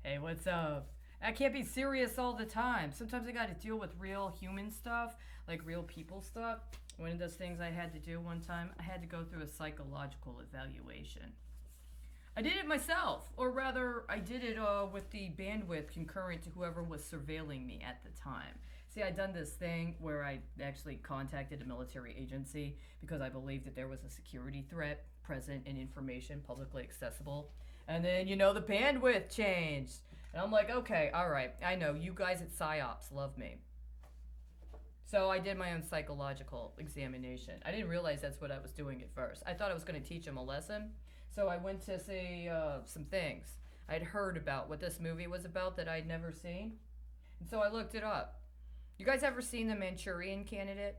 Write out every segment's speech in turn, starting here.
Hey, what's up? I can't be serious all the time. Sometimes I gotta deal with real human stuff, like real people stuff. One of those things I had to do one time, I had to go through a psychological evaluation. I did it myself, or rather, I did it with the bandwidth concurrent to whoever was surveilling me at the time. See, I'd done this thing where I actually contacted a military agency because I believed that there was a security threat present in information publicly accessible. And then, the bandwidth changed. And I'm like, okay, all right, I know, you guys at PsyOps love me. So I did my own psychological examination. I didn't realize that's what I was doing at first. I thought I was going to teach them a lesson. So I went to see some things. I'd heard about what this movie was about that I'd never seen. And so I looked it up. You guys ever seen The Manchurian Candidate?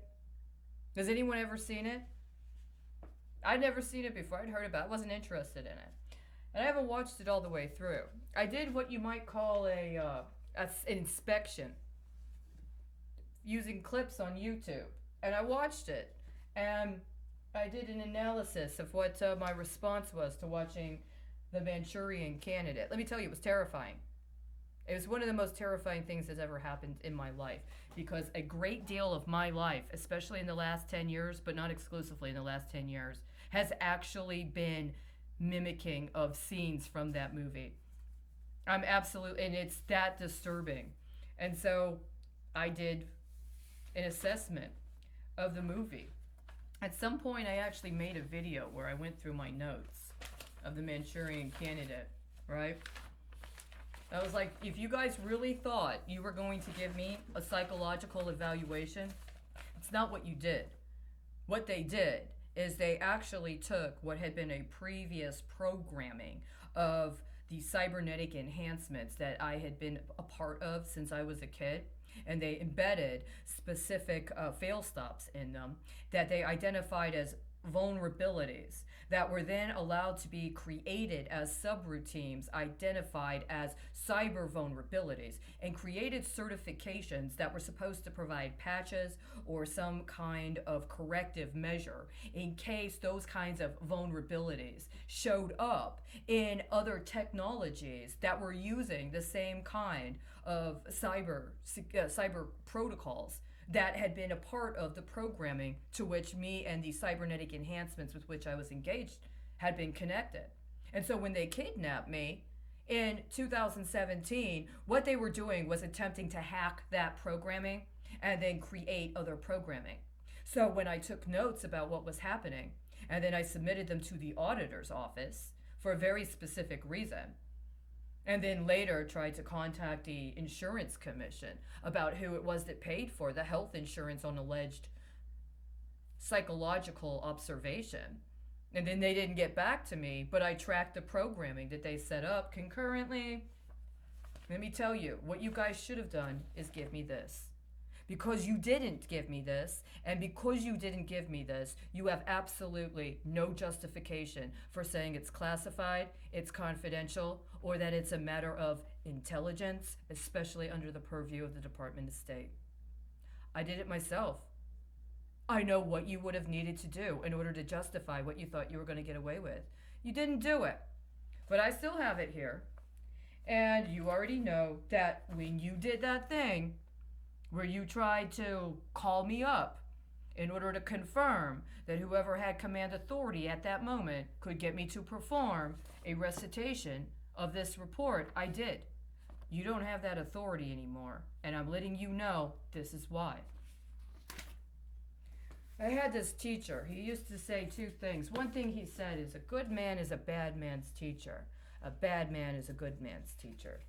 Has anyone ever seen it? I'd never seen it before. I'd heard about it. I wasn't interested in it. And I haven't watched it all the way through. I did what you might call an inspection using clips on YouTube. And I watched it. And I did an analysis of what my response was to watching The Manchurian Candidate. Let me tell you, it was terrifying. It was one of the most terrifying things that's ever happened in my life because a great deal of my life, especially in the last 10 years, but not exclusively in the last 10 years, has actually been mimicking of scenes from that movie. I'm absolutely, and it's that disturbing. And so I did an assessment of the movie. At some point, I actually made a video where I went through my notes of The Manchurian Candidate, right? I was like, if you guys really thought you were going to give me a psychological evaluation, it's not what you did. What they did is they actually took what had been a previous programming of the cybernetic enhancements that I had been a part of since I was a kid, and they embedded specific fail stops in them that they identified as vulnerabilities that were then allowed to be created as subroutines identified as cyber vulnerabilities and created certifications that were supposed to provide patches or some kind of corrective measure in case those kinds of vulnerabilities showed up in other technologies that were using the same kind of cyber protocols that had been a part of the programming to which me and the cybernetic enhancements with which I was engaged had been connected. And so when they kidnapped me in 2017, what they were doing was attempting to hack that programming and then create other programming. So when I took notes about what was happening, and then I submitted them to the auditor's office for a very specific reason, and then later tried to contact the insurance commission about who it was that paid for the health insurance on alleged psychological observation. And then they didn't get back to me, but I tracked the programming that they set up concurrently. Let me tell you, what you guys should have done is give me this. Because you didn't give me this, and because you didn't give me this, you have absolutely no justification for saying it's classified, it's confidential, or that it's a matter of intelligence, especially under the purview of the Department of State. I did it myself. I know what you would have needed to do in order to justify what you thought you were going to get away with. You didn't do it. But I still have it here. And you already know that when you did that thing, where you tried to call me up in order to confirm that whoever had command authority at that moment could get me to perform a recitation of this report, I did. You don't have that authority anymore, and I'm letting you know this is why. I had this teacher. He used to say two things. One thing he said is a good man is a bad man's teacher. A bad man is a good man's teacher.